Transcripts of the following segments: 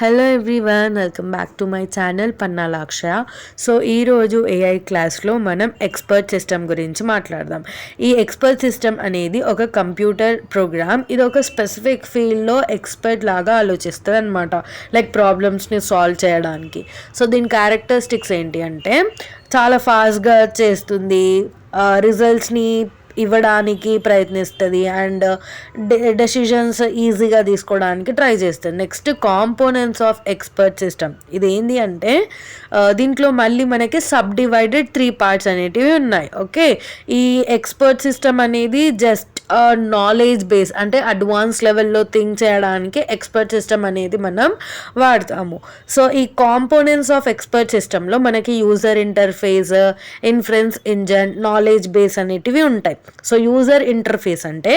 Hello everyone, welcome back to my channel Pannala Akshaya. So ఈరోజు AI క్లాస్లో మనం expert system గురించి మాట్లాడదాం. ఈ ఎక్స్పర్ట్ సిస్టమ్ అనేది ఒక కంప్యూటర్ ప్రోగ్రామ్. ఇది ఒక స్పెసిఫిక్ ఫీల్డ్లో ఎక్స్పర్ట్ లాగా ఆలోచిస్తుంది అనమాట, లైక్ ప్రాబ్లమ్స్ని సాల్వ్ చేయడానికి. సో దీని క్యారెక్టరిస్టిక్స్ ఏంటి అంటే చాలా ఫాస్ట్గా చేస్తుంది, రిజల్ట్స్ని ఇవ్వడానికి ప్రయత్నిస్తుంది అండ్ డెసిషన్స్ ఈజీగా తీసుకోవడానికి ట్రై చేస్తుంది. Next components of expert system. ఇది ఏంటి అంటే దీంట్లో మళ్ళీ మనకి సబ్ డివైడెడ్ 3 పార్ట్స్ అనేటివి ఉన్నాయి. ఓకే, ఈ ఎక్స్పర్ట్ సిస్టమ్ అనేది జస్ట్ నాలెడ్జ్ బేస్, అంటే అడ్వాన్స్ లెవెల్లో థింక్ చేయడానికి ఎక్స్పర్ట్ సిస్టమ్ అనేది మనం వాడతాము. సో ఈ కాంపోనెంట్స్ ఆఫ్ ఎక్స్పర్ట్ సిస్టంలో మనకి user interface, inference engine, knowledge base అనేటివి ఉంటాయి. సో యూజర్ ఇంటర్ఫేస్ అంటే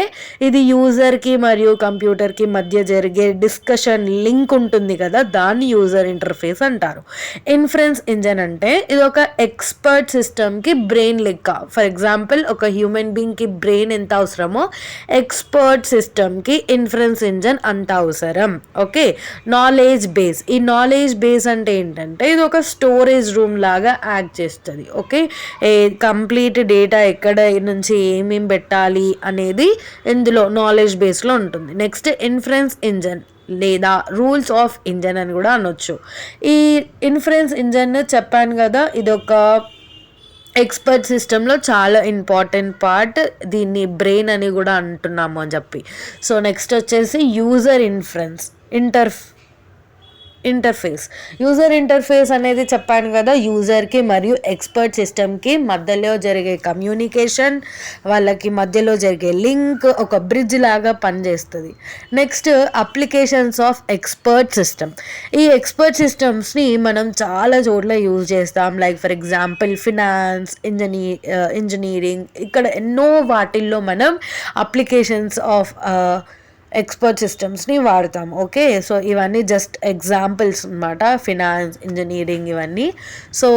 ఇది యూజర్కి మరియు కంప్యూటర్కి మధ్య జరిగే డిస్కషన్ లింక్ ఉంటుంది కదా, దాన్ని యూజర్ ఇంటర్ఫేస్ అంటారు. ఇన్ఫరెన్స్ ఇంజన్ అంటే ఇది ఒక ఎక్స్పర్ట్ సిస్టమ్కి బ్రెయిన్ లెక్క. ఫర్ ఎగ్జాంపుల్ ఒక హ్యూమన్ బీయింగ్కి బ్రెయిన్ ఎంత అవసరమో ఎక్స్పర్ట్ సిస్టమ్కి ఇన్ఫరెన్స్ ఇంజన్ అంత అవసరం. Okay, knowledge base. ఈ నాలెడ్జ్ బేస్ అంటే ఏంటంటే ఇది ఒక స్టోరేజ్ రూమ్ లాగా యాక్ట్ చేస్తుంది. ఓకే, కంప్లీట్ డేటా ఎక్కడ నుంచి ఏమేమి పెట్టాలి అనేది ఇందులో నాలెడ్జ్ బేస్లో ఉంటుంది. నెక్స్ట్ ఇన్ఫరెన్స్ ఇంజన్ లేదా రూల్స్ ఆఫ్ ఇంజన్ అని కూడా అనొచ్చు. ఈ ఇన్ఫరెన్స్ ఇంజన్ చెప్పాను కదా, ఇదొక ఎక్స్పర్ట్ సిస్టంలో చాలా ఇంపార్టెంట్ పార్ట్. దీన్ని బ్రెయిన్ అని కూడా అంటున్నాము అని చెప్పి. సో నెక్స్ట్ వచ్చేసి యూజర్ ఇంటర్ఫేస్. యూజర్ ఇంటర్ఫేస్ అనేది చెప్పాను కదా, యూజర్కి మరియు ఎక్స్పర్ట్ సిస్టమ్కి మధ్యలో జరిగే కమ్యూనికేషన్, వాళ్ళకి మధ్యలో జరిగే లింక్ ఒక బ్రిడ్జ్ లాగా పనిచేస్తుంది. Next applications of expert system. ఈ ఎక్స్పర్ట్ సిస్టమ్స్ని మనం చాలా చోట్ల యూజ్ చేస్తాం. Like for example finance, engineering, ఇక్కడ ఎన్నో వాటిల్లో మనం అప్లికేషన్స్ ఆఫ్ ఎక్స్పర్ట్ సిస్టమ్స్ని వాడతాం. ఓకే, సో ఇవన్నీ జస్ట్ ఎగ్జాంపుల్స్ అనమాట, ఫినాన్స్, ఇంజనీరింగ్ ఇవన్నీ. సో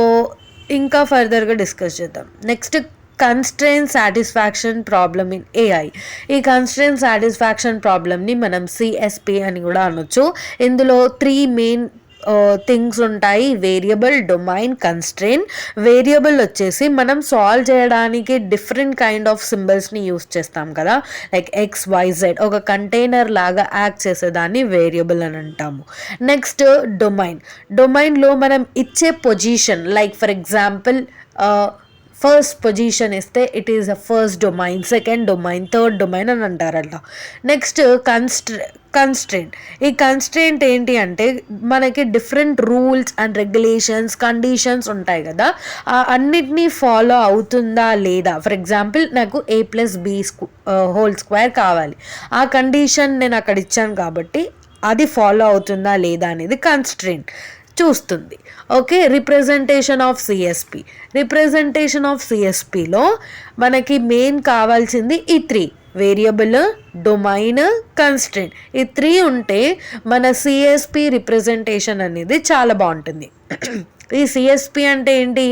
ఇంకా ఫర్దర్గా డిస్కస్ చేద్దాం. Next constrain satisfaction problem in AI. ఈ కన్స్ట్రెయిన్ సాటిస్ఫాక్షన్ ప్రాబ్లమ్ని మనం సిఎస్పి అని కూడా అనొచ్చు. ఇందులో 3 మెయిన్ థింగ్స్ ఉంటాయి: వేరియబుల్, డొమైన్, కన్స్ట్రెయిన్. వేరియబుల్ వచ్చేసి మనం సాల్వ్ చేయడానికి డిఫరెంట్ కైండ్ ఆఫ్ సింబల్స్ని యూస్ చేస్తాం కదా, లైక్ XYZ, ఒక కంటైనర్ లాగా యాక్ట్ చేసేదాన్ని వేరియబుల్ అని అంటాము. నెక్స్ట్ డొమైన్లో మనం ఇచ్చే position, like for example first position ఇస్తే it is a first domain, second domain, third domain అని అంటారట. Next constraint. ఈ కన్స్ట్రెయింట్ ఏంటి అంటే మనకి different rules and regulations, conditions ఉంటాయి కదా, అన్నిటినీ ఫాలో అవుతుందా లేదా. ఫర్ ఎగ్జాంపుల్ నాకు A+B² కావాలి, ఆ కండిషన్ నేను అక్కడ ఇచ్చాను కాబట్టి అది ఫాలో అవుతుందా లేదా అనేది కన్స్ట్రెయింట్ చూస్తుంది. ఓకే, రిప్రజెంటేషన్ ఆఫ్ సిఎస్పిలో మనకి మెయిన్ కావాల్సింది ఈ 3: వేరియబుల్, డొమైన్, కన్స్ట్రెయింట్. ఈ 3 ఉంటే మన సిఎస్పి రిప్రజెంటేషన్ అనేది చాలా బాగుంటుంది. ఈ సిఎస్పి అంటే ఏంటి?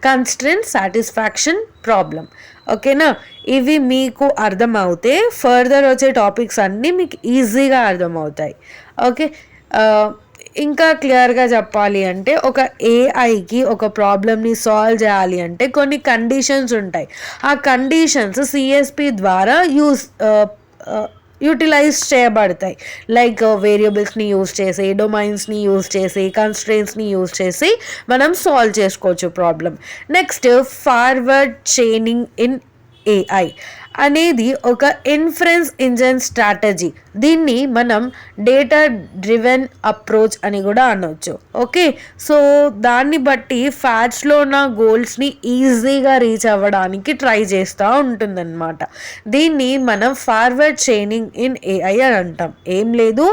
Constraint satisfaction problem. ఓకేనా, ఇవి మీకు అర్థమవుతే ఫర్దర్ వచ్చే టాపిక్స్ అన్నీ మీకు ఈజీగా అర్థమవుతాయి. ఓకే, ఇంకా క్లియర్గా చెప్పాలి అంటే ఒక ఏఐకి ఒక ప్రాబ్లమ్ని సాల్వ్ చేయాలి అంటే కొన్ని కండిషన్స్ ఉంటాయి. ఆ కండిషన్స్ సిఎస్పి ద్వారా యూటిలైజ్ చేయబడతాయి. లైక్ వేరియబుల్స్ని యూజ్ చేసి, డొమైన్స్ని యూజ్ చేసి, కన్స్ట్రెయింట్స్ని యూజ్ చేసి మనం సాల్వ్ చేసుకోవచ్చు problem. Next forward chaining in AI అనేది ఒక ఇన్ఫరెన్స్ ఇంజన్ స్ట్రాటజీ. దీన్ని మనం డేటా డ్రివెన్ అప్రోచ్ అని కూడా అనొచ్చు. ఓకే, సో దాన్ని బట్టి ఫ్యాట్స్లో ఉన్న గోల్స్ని ఈజీగా రీచ్ అవ్వడానికి ట్రై చేస్తూ ఉంటుందన్నమాట. దీన్ని మనం ఫార్వర్డ్ చైనింగ్ ఇన్ ఏఐ అని అంటాం. ఏం లేదు,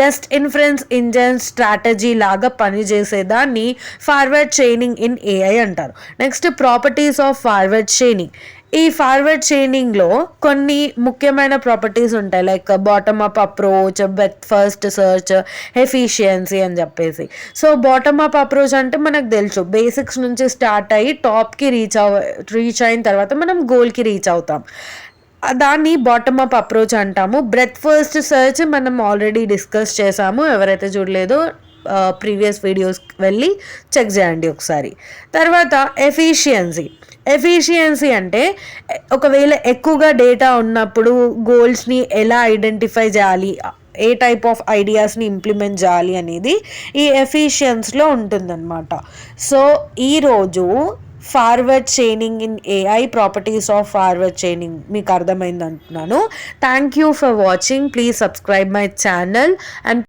జస్ట్ ఇన్ఫరెన్స్ ఇంజన్ స్ట్రాటజీ లాగా పనిచేసేదాన్ని ఫార్వర్డ్ చైనింగ్ ఇన్ ఏఐ అంటారు. Next properties of forward chaining. ఈ ఫార్వర్డ్ చైనింగ్లో కొన్ని ముఖ్యమైన ప్రాపర్టీస్ ఉంటాయి, like bottom up approach, best first search, efficiency అని చెప్పేసి. సో బాటమ్ అప్ అప్రోచ్ అంటే మనకు తెలుసు, బేసిక్స్ నుంచి స్టార్ట్ అయ్యి టాప్కి రీచ్ అయిన తర్వాత మనం గోల్కి రీచ్ అవుతాం. దాన్ని బాటమ్ అప్ అప్రోచ్ అంటాము. బ్రెత్ ఫస్ట్ సెర్చ్ మనం ఆల్రెడీ డిస్కస్ చేసాము, ఎవరైతే చూడలేదో ప్రీవియస్ వీడియోస్ వెళ్ళి చెక్ చేయండి ఒకసారి. తర్వాత ఎఫిషియన్సీ అంటే ఒకవేళ ఎక్కువగా డేటా ఉన్నప్పుడు గోల్స్ని ఎలా ఐడెంటిఫై చేయాలి, ఏ టైప్ ఆఫ్ ఐడియాస్ని ఇంప్లిమెంట్ చేయాలి అనేది ఈ ఎఫిషియన్స్లో ఉంటుందన్నమాట. సో ఈరోజు forward chaining in AI, properties of forward chaining మీకు అర్థమైంది అంటున్నాను. Thank you for watching. Please subscribe my channel and